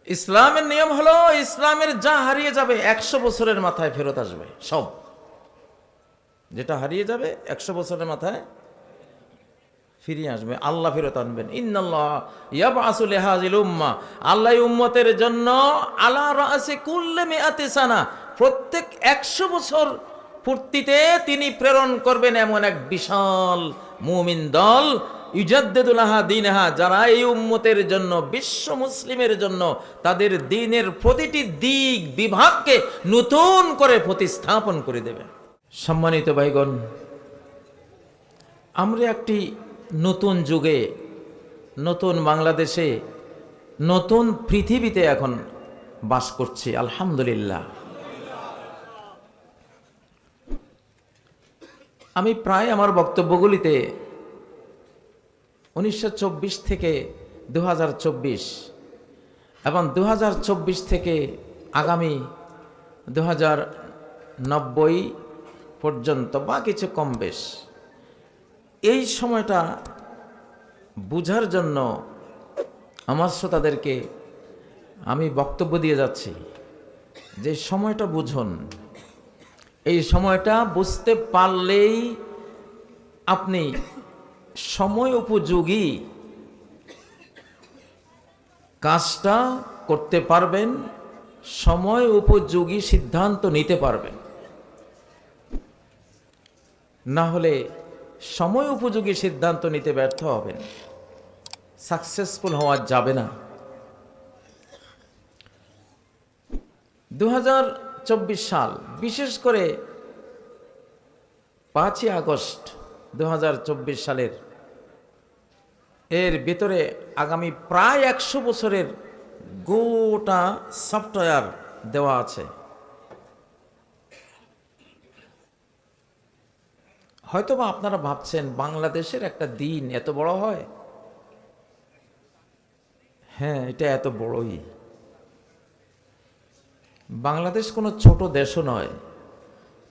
ইসলামের নিয়ম হলো ইসলামের যা হারিয়ে যাবে 100 বছরের মাথায় ফেরত আসবে। সব যেটা হারিয়ে যাবে 100 বছরের মাথায় ফিরিয়ে আসবে, আল্লাহ ফেরত আনবেন। ইন্নাল্লাহ ইয়াবআসু লিহাযিল উম্মাহ, আল্লাহ উম্মতের জন্য আলা রাসি কুল্লি মিআতি সানা, প্রত্যেক 100 বছর পূর্তিতে তিনি প্রেরণ করবেন এমন এক বিশাল মুমিন দল, ইউজাদ্দিদু লাহা দীনহা, যারা এই উম্মতের জন্য, বিশ্ব মুসলিমের জন্য তাদের দ্বীনের প্রতিটি দিক বিভাগকে নতুন করে প্রতিস্থাপন করে দেবে। সম্মানিত ভাইগণ, আমরা একটি নতুন যুগে, নতুন বাংলাদেশে, নতুন পৃথিবীতে এখন বাস করছি, আলহামদুলিল্লাহ। আমি প্রায় আমার বক্তব্যগুলিতে 1924 থেকে 2024 এবং 2024 থেকে আগামী 2090 পর্যন্ত বা কিছু কম বেশ, এই সময়টা বুঝার জন্য আমার শ্রোতাদেরকে আমি বক্তব্য দিয়ে যাচ্ছি যে সময়টা বুঝুন। এই সময়টা বুঝতে পারলেই আপনি সময় উপযোগী কাজটা করতে পারবেন, সময় উপযোগী সিদ্ধান্ত নিতে পারবেন। না হলে সময় উপযোগী সিদ্ধান্ত নিতে ব্যর্থ হবেন, সাকসেসফুল হওয়া যাবে না। 2024 সাল, বিশেষ করে 5ই আগস্ট 2024 সালের এর ভিতরে আগামী প্রায় 100 বছরের গোটা সফটওয়্যার দেওয়া আছে। হয়তোবা আপনারা ভাবছেন বাংলাদেশের একটা দিন এত বড় হয়? হ্যাঁ, এটা এত বড়ই। বাংলাদেশ কোনো ছোট দেশও নয়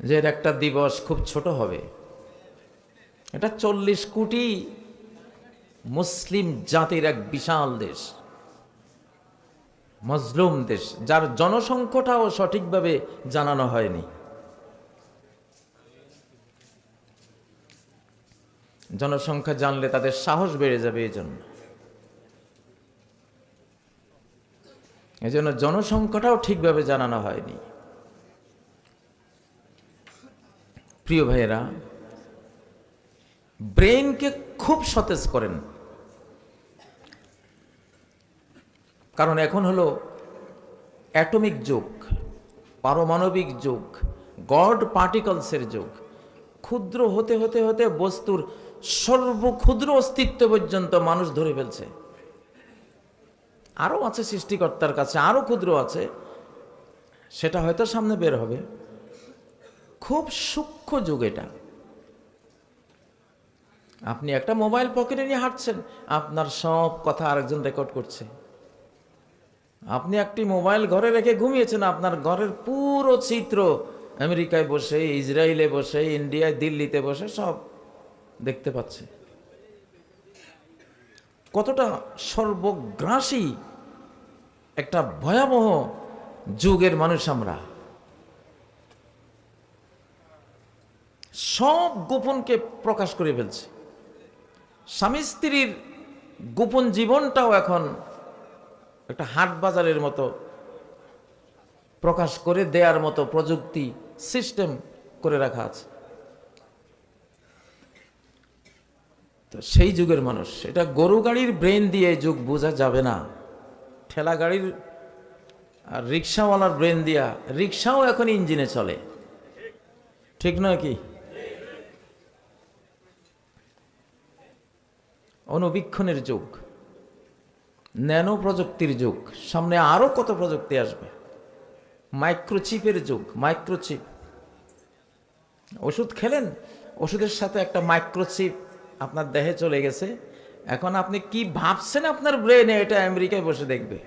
যে এর একটা দিবস খুব ছোট হবে। এটা 40 কোটি মুসলিম জাতির এক বিশাল দেশ, মজলুম দেশ, যার জনসংখ্যাটাও সঠিকভাবে জানানো হয়নি। জনসংখ্যা জানলে তাদের সাহস বেড়ে যাবে। এজন্য জনসংখ্যাটাও ঠিকভাবে জানানো হয়নি। প্রিয় ভাইয়েরা, ব্রেইনকে খুব সতেজ করেন, কারণ এখন হলো অ্যাটমিক যুগ, পারমাণবিক যুগ, গড পার্টিকলসের যুগ। ক্ষুদ্র হতে হতে হতে বস্তুর সর্বক্ষুদ্র অস্তিত্ব পর্যন্ত মানুষ ধরে ফেলছে। আরও আছে সৃষ্টিকর্তার কাছে, আরও ক্ষুদ্র আছে, সেটা হয়তো সামনে বের হবে। খুব সূক্ষ্ম যুগ এটা। আপনি একটা মোবাইল পকেটে নিয়ে হাঁটছেন, আপনার সব কথা আরেকজন রেকর্ড করছে। আপনি একটি মোবাইল ঘরে রেখে ঘুমিয়েছেন, আপনার ঘরের পুরো চিত্র আমেরিকায় বসে, ইসরায়েলে বসে, ইন্ডিয়ায়, দিল্লিতে বসে সব দেখতে পাচ্ছে। কতটা সর্বগ্রাসী একটা ভয়াবহ যুগের মানুষ আমরা। সব গোপনকে প্রকাশ করে ফেলছে। স্বামী স্ত্রীর গোপন জীবনটাও এখন একটা হাট বাজারের মতো প্রকাশ করে দেওয়ার মতো প্রযুক্তি সিস্টেম করে রাখা আছে। তো সেই যুগের মানুষ। এটা গরু গাড়ির ব্রেন দিয়ে যুগ বোঝা যাবে না, ঠেলা গাড়ির আর রিক্সাওয়ালার ব্রেন দিয়া। রিক্সাও এখন ইঞ্জিনে চলে, ঠিক নয় কি? অনুবীক্ষণের যুগ, ন্যানো প্রযুক্তির যুগ, সামনে আরো কত প্রযুক্তি আসবে। মাইক্রোচিপের যুগ, মাইক্রোচিপ। ওষুধ খেলেন, ওষুধের সাথে একটা মাইক্রোচিপ আপনার দেহে চলে গেছে। এখন আপনি কি ভাবছেন আপনার ব্রেনে, এটা আমেরিকায় বসে দেখবে,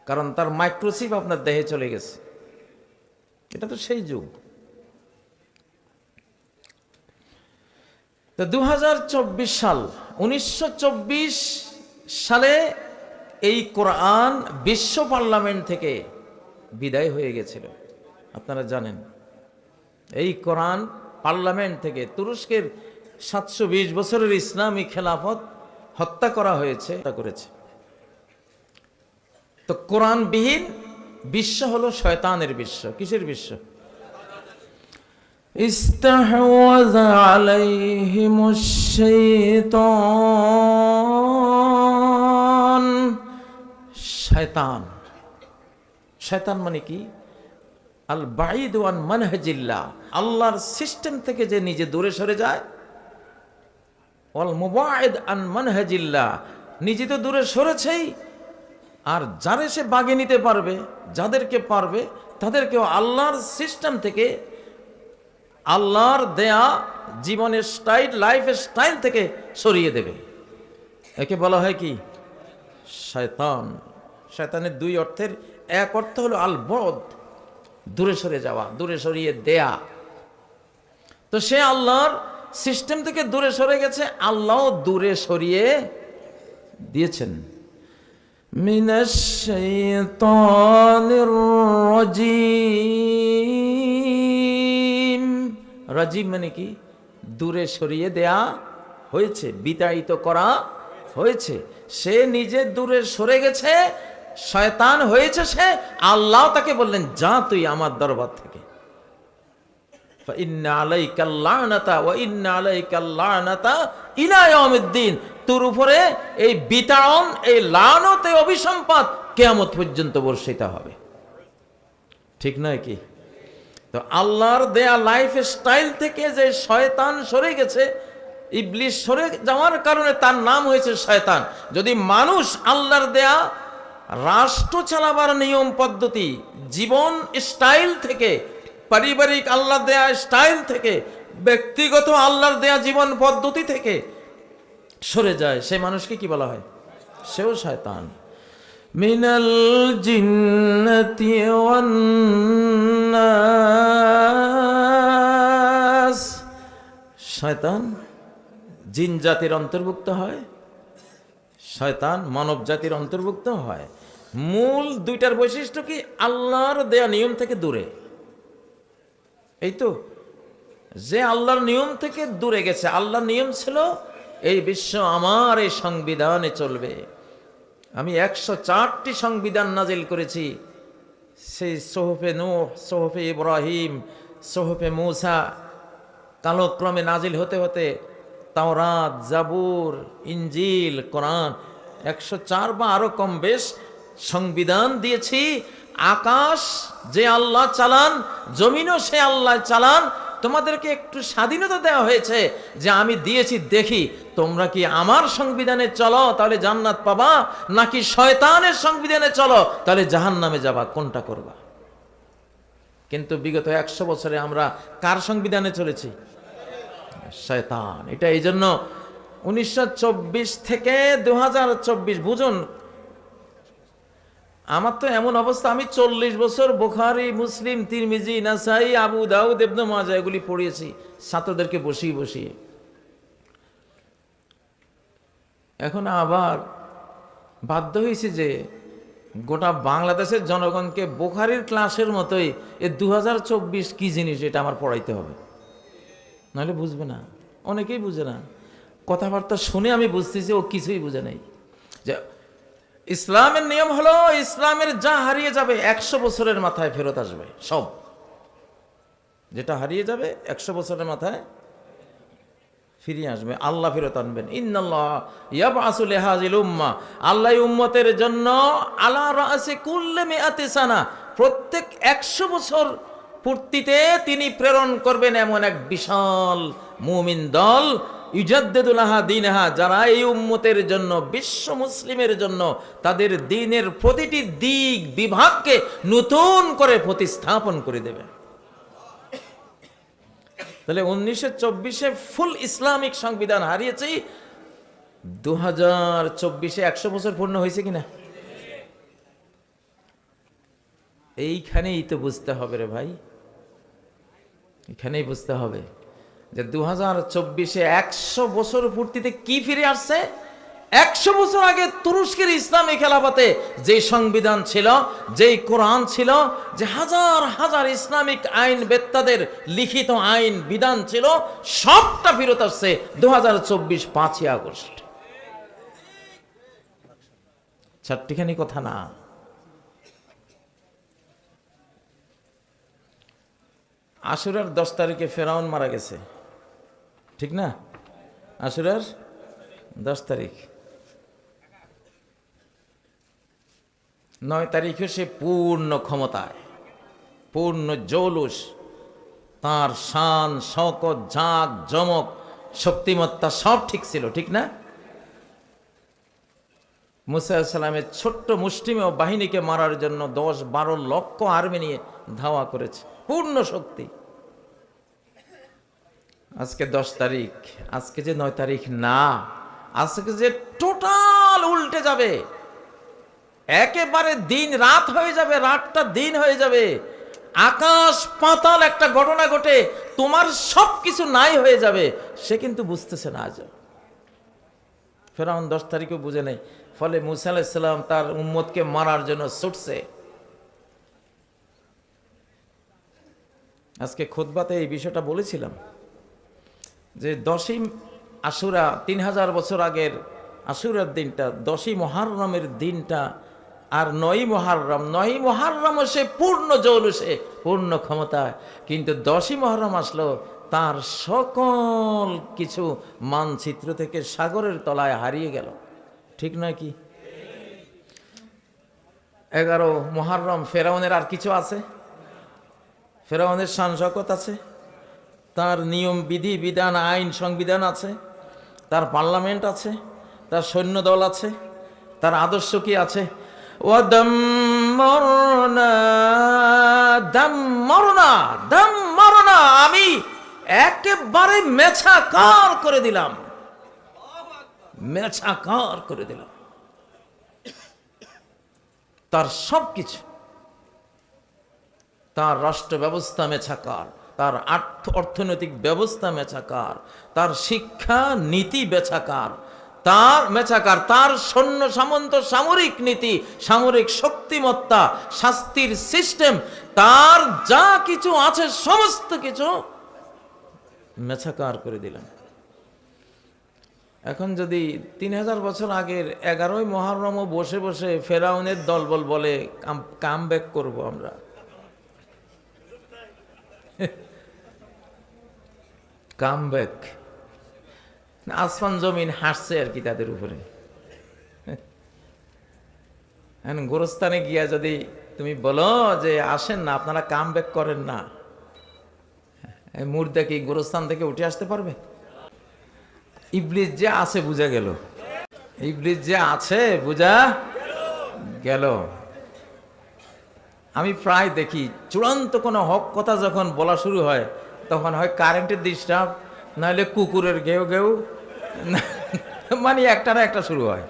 কারণ তার মাইক্রোচিপ আপনার দেহে চলে গেছে। এটা তো সেই যুগ। তো 2024 সাল, 1924 সালে এই কোরআন বিশ্ব পার্লামেন্ট থেকে বিদায় হয়ে গেছিল। আপনারা জানেন এই কোরআন পার্লামেন্ট থেকে তুরস্কের 720 বছরের ইসলামী খেলাফত হত্যা করা হয়েছে করেছে। তো কোরআনবিহীন বিশ্ব হলো শয়তানের বিশ্ব। কিসের বিশ্ব? ইস্তাহওয়াযা আলাইহিমুশ শাইতান। শয়তান, শয়তান মানে কি? আল বাঈদু আন মানহাজিল্লাহ, আল্লাহর সিস্টেম থেকে যে নিজে দূরে সরে যায়। ওয়াল মুবাঈদ আন মানহাজিল্লাহ, নিজে তো দূরে সরেছেই, আর যারে সে বাগে নিতে পারবে, যাদেরকে পারবে তাদেরকেও আল্লাহর সিস্টেম থেকে, আল্লাহর দেয়া জীবনের স্টাইল, লাইফ স্টাইল থেকে সরিয়ে দেবে। একে বলা হয় কি? শয়তান। শয়তানের দুই অর্থের এক অর্থ হলো আল বদ, দূরে সরে যাওয়া, দূরে সরিয়ে দেয়া। তো সে আল্লাহর সিস্টেম থেকে দূরে সরে গেছে, আল্লাহ দূরে সরিয়ে দিয়েছেন। মিনাশ শাইতানির রাজিম। রাজিম মানে কি? দূরে সরিয়ে দেয়া হয়েছে, বিতাড়িত করা হয়েছে। সে নিজে দূরে সরে গেছে, শয়তান হয়েছে সে। আল্লাহ তাকে বললেন, যা তুই আমার দরবার থেকে। ইন্না আলাইকাল লানাতা ওয়া ইন্না আলাইকাল লানাতা ইলা ইয়াউমিদ্দিন। তোর উপরে এই বিতাড়ন, এই লানত, এই অভিসম্পাত কিয়ামত পর্যন্ত বর্ষিত হবে। ঠিক নয় কি? তো আল্লাহর দেয়া লাইফ স্টাইল থেকে যে শয়তান সরে গেছে, ইবলিস সরে যাওয়ার কারণে তার নাম হয়েছে শয়তান। যদি মানুষ আল্লাহর দেয়া রাষ্ট্র চালাবার নিয়ম পদ্ধতি, জীবন স্টাইল থেকে, পারিবারিক আল্লাহর দেয়া স্টাইল থেকে, ব্যক্তিগত আল্লাহর দেয়া জীবন পদ্ধতি থেকে সরে যায়, সে মানুষকে কি বলা হয়? সেও শয়তান। মিনাল জিন্নাতি ওয়ান নাস। শয়তান জিন জাতির অন্তর্ভুক্ত হয়, শয়তান মানব জাতির অন্তর্ভুক্ত হয়। মূল দুইটার বৈশিষ্ট্য কি? আল্লাহর দেয়া নিয়ম থেকে দূরে। এই তো, যে আল্লাহর নিয়ম থেকে দূরে গেছে। আল্লাহর নিয়ম ছিল এই বিশ্ব আমার এই সংবিধানে চলবে। আমি 104টি সংবিধান নাজিল করেছি। সেই সোহফে নূহ, সোহফে ইব্রাহিম, সোহফে মূসা, কালক্রমে নাজিল হতে হতে তাওরাত, জাবুর, ইনজিল, কোরআন, 104 বা আরো কম বেশ সংবিধান দিয়েছি। আকাশ যে আল্লাহ চালান, জমিনও সে আল্লাহ চালান। তোমাদেরকে একটু স্বাধীনতা দেওয়া হয়েছে যে আমি দিয়েছি, দেখি তোমরা কি আমার সংবিধানে চলো তাহলে জান্নাত পাবা, নাকি শয়তানের সংবিধানে চলো তাহলে জাহান্নামে যাবা, কোনটা করবা? কিন্তু বিগত 100 বছরে আমরা কার সংবিধানে চলেছি? শয়তান। এটা এই জন্য 1924 থেকে 2024, বুঝুন আমার তো এমন অবস্থা, আমি 40 বছর বুখারী, মুসলিম, তিরমিজি, নাসাই, আবু দাউদ, ইবনে মাজাহ এগুলি পড়িয়েছি ছাত্রদেরকে বসিয়ে বসিয়ে। এখন আবার বাধ্য হয়েছে যে গোটা বাংলাদেশের জনগণকে বুখারীর ক্লাসের মতোই এ 2024 কি জিনিস এটা আমার পড়াইতে হবে, নাহলে বুঝবে না। অনেকেই বুঝে না, কথাবার্তা শুনে আমি বুঝতেছি ও কিছুই বুঝে নাই। যে ইসলামের নিয়ম হলো, ইসলামের যা হারিয়ে যাবে 100 বছরের মাথায় ফেরত আসবে সব। যেটা হারিয়ে যাবে 100 বছরের মাথায় ফিরিয়ে আসবে, আল্লাহ ফেরত আনবেন। ইন্নাল্লাহ ইয়াবআসু লিহাযিল উম্মাহ, আল্লাহ উম্মতের জন্য আলা রাসি কুল্লি মিআতি সানা, প্রত্যেক 100 বছর পূর্তিতে তিনি প্রেরণ করবেন এমন এক বিশাল মুমিন দল, ইউজাদ্দিদু লাহা দীনহা, যারা এই উম্মতের জন্য, বিশ্ব মুসলিমের জন্য তাদের দ্বীনের প্রতিটি দিক বিভাগকে নতুন করে প্রতিস্থাপন করে দেবে। তাহলে 1924-এ ফুল ইসলামিক সংবিধান হারিয়েছি, 2024-এ 100 বছর পূর্ণ হয়েছে কিনা? এইখানেই তো বুঝতে হবে রে ভাই, এখানেই বুঝতে হবে যে 2024-এ 100 বছর পূর্তিতে কি ফিরে আসছে? 100 বছর আগে তুরস্কের ইসলামী খেলাফতে যে সংবিধান ছিল, যেই কোরআন ছিল, যে হাজার হাজার ইসলামিক আইন বেত্তাদের লিখিত আইন বিধান ছিল, সবটা ফেরত আসছে 2024 5ই আগস্ট। চারটিখানি কথা না। আশুরার 10 তারিখে ফেরাউন মারা গেছে, ঠিক না? আশুরার 10 তারিখ। 9 তারিখে সে পূর্ণ ক্ষমতায়, পূর্ণ জৌলুস, তার শান শওকত ঝাঁক জমক শক্তিমত্তা সব ঠিক ছিল, ঠিক না? মুসা আলাইহিস সালামের ছোট্ট মুষ্টিমেয় বাহিনীকে মারার জন্য 10-12 লক্ষ আর্মি নিয়ে ধাওয়া করেছে, পূর্ণ শক্তি। আজকে 10 তারিখ, আজকে যে 9 তারিখ না, আজকে যে টোটাল উল্টে যাবে, একেবারে দিন রাত হয়ে যাবে, রাতটা দিন হয়ে যাবে, আকাশ পাতাল একটা ঘটনা ঘটে, তোমার সব কিছু নাই হয়ে যাবে, সে কিন্তু বুঝতেছে না। আজ ফেরাউন 10 তারিখও বুঝে নেই, ফলে মুসা আলাইহিস সালাম তার উম্মতকে মারার জন্য ছুটছে। আজকে খুতবাতে এই বিষয়টা বলেছিলাম যে 10ই আশুরা, 3000 বছর আগের আশুরার দিনটা, 10ই মুহররমের দিনটা, আর 9ই মুহররম, 9ই মুহররমও সে পূর্ণ জৌলুসে, পূর্ণ ক্ষমতায়, কিন্তু 10ই মুহররম আসলো, তার সকল কিছু মানচিত্র থেকে সাগরের তলায় হারিয়ে গেল, ঠিক নয় কি? 11 মুহররম ফেরাউনের আর কিছু আছে? ফেরাউনের শান শওকত আছে, তার নিয়ম বিধি বিধান আইন সংবিধান আছে, তার পার্লামেন্ট আছে, তার সৈন্যদল আছে, তার আদর্শ কি আছে? আমি একেবারে মেছাকার করে দিলাম, মেছাকার করে দিলাম তার সবকিছু। তার রাষ্ট্র ব্যবস্থা মেছাকার, তার অর্থনৈতিক ব্যবস্থা মেছাকার, তার শিক্ষা নীতি বেছাকার, তার মেছাকার, তার সৈন্য সামন্ত সামরিক নীতি, সামরিক শক্তিমত্তা, শাস্তির সিস্টেম, তার যা কিছু আছে সমস্ত কিছু মেছাকার করে দিলেন। এখন যদি 3000 বছর আগের 11ই মুহররমও বসে বসে ফেরাউনের দলবল বলে কাম ব্যাক করবো আমরা, কাম ব্যাক, আসমান জমিন হাসছে আর কি তাদের উপরে। এখন গোরস্থানে গিয়া যদি তুমি বলো যে আসেন না, আপনারা কাম ব্যাক করেন না, মুর্দা কি গোরস্থান থেকে উঠে আসতে পারবে? ইবলিস যে আছে বুঝা গেল, ইবলিস যে আছে বুঝা গেল। আমি প্রায় দেখি চূড়ান্ত কোনো হক কথা যখন বলা শুরু হয়, তখন হয় কারেন্টের ডিস্টার্ব, নাহলে কুকুরের ঘেউ ঘেউ, মানে একটা না একটা শুরু হয়।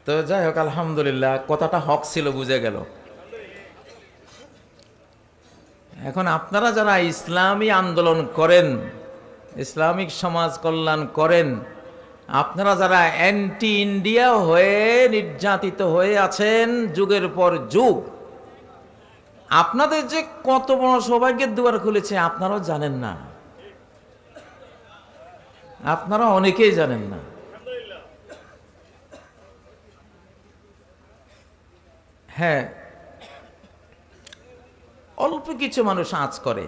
তো যাই হোক, আলহামদুলিল্লাহ কথাটা হক ছিল, বুঝে গেল। এখন আপনারা যারা ইসলামী আন্দোলন করেন, ইসলামিক সমাজ কল্যাণ করেন, আপনারা যারা অ্যান্টি ইন্ডিয়া হয়ে নির্যাতিত হয়ে আছেন যুগের পর যুগ, আপনাদের যে কত বড় সৌভাগ্যের দুয়ার খুলেছে আপনারাও জানেন না, আপনারা অনেকেই জানেন না। হ্যাঁ, অল্প কিছু মানুষ আঁচ করে,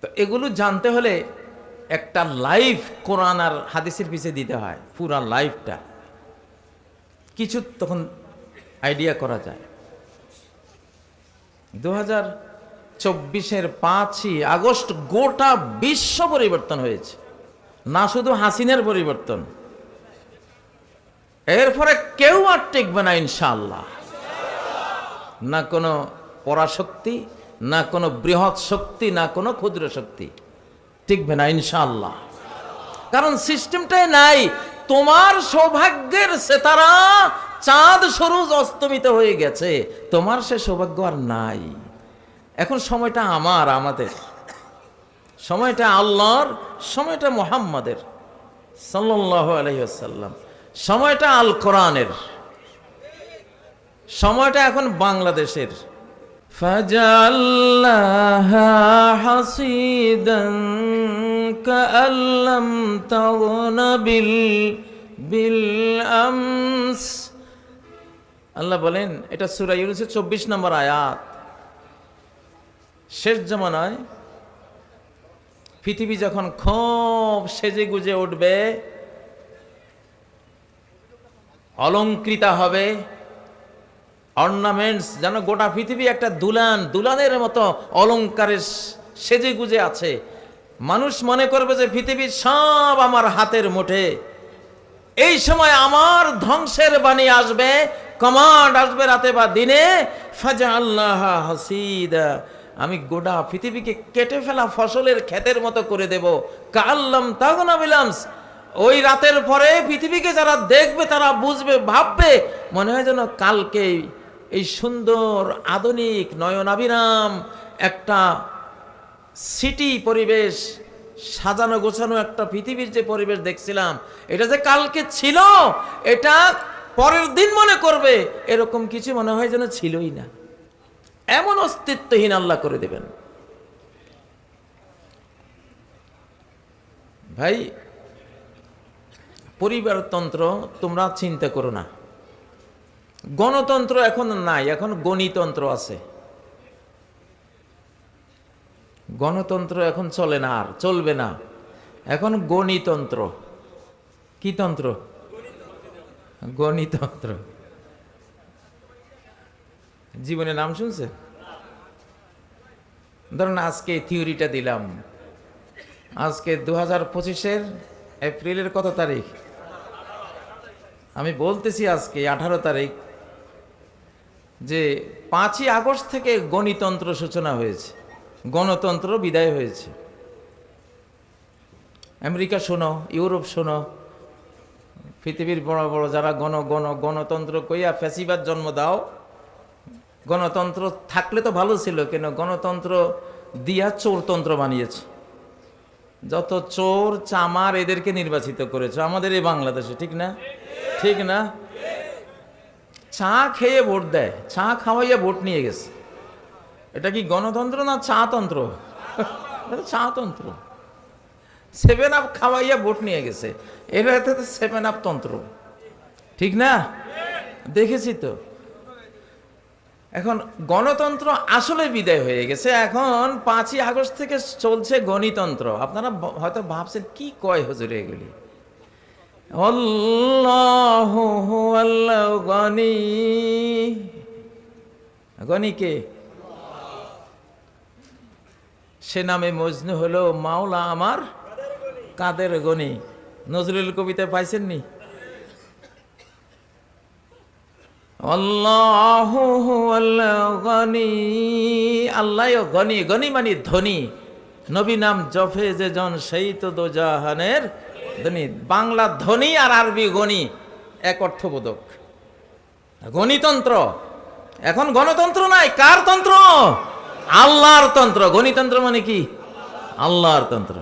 তো এগুলো জানতে হলে একটা লাইফ কোরআন আর হাদিসের পিছিয়ে দিতে হয়, পুরা লাইফটা, কিছু তখন আইডিয়া করা যায়। 2024-এর 5ই আগস্ট গোটা বিশ্ব পরিবর্তন হয়েছে, না শুধু হাসিনার পরিবর্তন। এরপরে কেউ আর টিকবে না ইনশাআল্লাহ, না কোনো পরাশক্তি, না কোনো বৃহৎ শক্তি, না কোনো ক্ষুদ্র শক্তি টিকবে না ইনশাআল্লাহ। কারণ সিস্টেমটাই নাই। তোমার সৌভাগ্যের সেতারা চাঁদ সরুজ অস্তমিত হয়ে গেছে, তোমার সে সৌভাগ্য আর নাই। এখন সময়টা আমাদের, সময়টা আল্লাহর, সময়টা মুহাম্মাদের। সাল্লাল্লাহু আলাইহি ওয়াসাল্লাম। সময়টা আল কোরআনের, সময়টা এখন বাংলাদেশের। ফাজাল্লাহা হাসিদান কাআল্লাম তাগনা বিল আমস। আল্লাহ বলেন, এটা সূরা ইউনূসের 24 নম্বর আয়াত। শেষ জামানায় পৃথিবী যখন খুব সেজে গুজে উঠবে, অলংকৃতা হবে, অর্নামেন্টস, যেন গোটা পৃথিবী একটা দুলানের মতো অলংকারে সেজে গুজে আছে। মানুষ মনে করবে যে পৃথিবীর সব আমার হাতের মুঠে। এই সময় আমার ধ্বংসের বাণী আসবে, কমান্ড আসবে রাতে বা দিনে, ফাজআল্লাহা হাসিদা, আমি গোটা পৃথিবীকে কেটে ফেলা ফসলের ক্ষেতের মতো করে দেব। কাআল্লাম তাগনা বিল আমস। ওই রাতের পরে পৃথিবীকে যারা দেখবে তারা বুঝবে, ভাববে, মনে হয় যেন কালকে এই সুন্দর আধুনিক নয়নাভিরাম একটা সিটি পরিবেশ, সাজানো গোছানো একটা পৃথিবীর যে পরিবেশ দেখছিলাম, এটা যে কালকে ছিল, এটা পরের দিন মনে করবে এরকম কিছু মনে হয় যেন ছিলই না। এমন অস্তিত্বহীন আল্লাহ করে দেবেন। ভাই, পরিবারতন্ত্র তোমরা চিন্তা করো না। গণতন্ত্র এখন নাই, এখন গণিতন্ত্র আছে। গণতন্ত্র এখন চলে না, আর চলবে না। এখন গণিতন্ত্র। কি তন্ত্র? গণিতন্ত্র। জীবনে নাম শুনছে? ধরুন আজকে থিওরিটা দিলাম, আজকে 2025-এর এপ্রিলের কত তারিখ? আমি বলতেছি আজকে 18 তারিখ, যে 5ই আগস্ট থেকে গণিতন্ত্র সূচনা হয়েছে, গণতন্ত্র বিদায় হয়েছে। আমেরিকা শোনো, ইউরোপ শোনো, পৃথিবীর বড় বড় যারা গণতন্ত্র কইয়া ফ্যাসিবাদ জন্ম দাও। গণতন্ত্র থাকলে তো ভালো ছিল, কেন গণতন্ত্র দিয়া চোরতন্ত্র বানিয়েছে। যত চোর চামার এদেরকে নির্বাচিত করেছে আমাদের এই বাংলাদেশে, ঠিক না? ঠিক না? চা খেয়ে ভোট দেয়, চা খাওয়াইয়া ভোট নিয়ে গেছে। এটা কি গণতন্ত্র না চা তন্ত্র? চা তন্ত্র। 7 আপ খাওয়াইয়া ভোট নিয়ে গেছে, এটা 7 আপ তন্ত্র, ঠিক না? দেখেছি তো। এখন গণতন্ত্র আসলে বিদায় হয়ে গেছে, এখন 5ই আগস্ট থেকে চলছে গণিতন্ত্র। আপনারা হয়তো ভাবছেন কি কয় হুজুর এগুলি। আল্লাহু আল্লাহ গনি, গনি কে? সে নামে মজনু হলো মাওলা আমার কাদের গনি। নজরুল কবিতা পাইছেননি? আল্লাহু আল্লাহ গনি, আল্লাহ গনি, গনি মানে ধনী। নবী নাম জফে যে জন সেই তো দোজাহানের ধনী। বাংলা ধনী আর আরবি গনি এক অর্থবোধক। গণিতন্ত্র। এখন গণতন্ত্র নাই, কার তন্ত্র? আল্লাহর তন্ত্র। গণিতন্ত্র মানে কি? আল্লাহর তন্ত্র।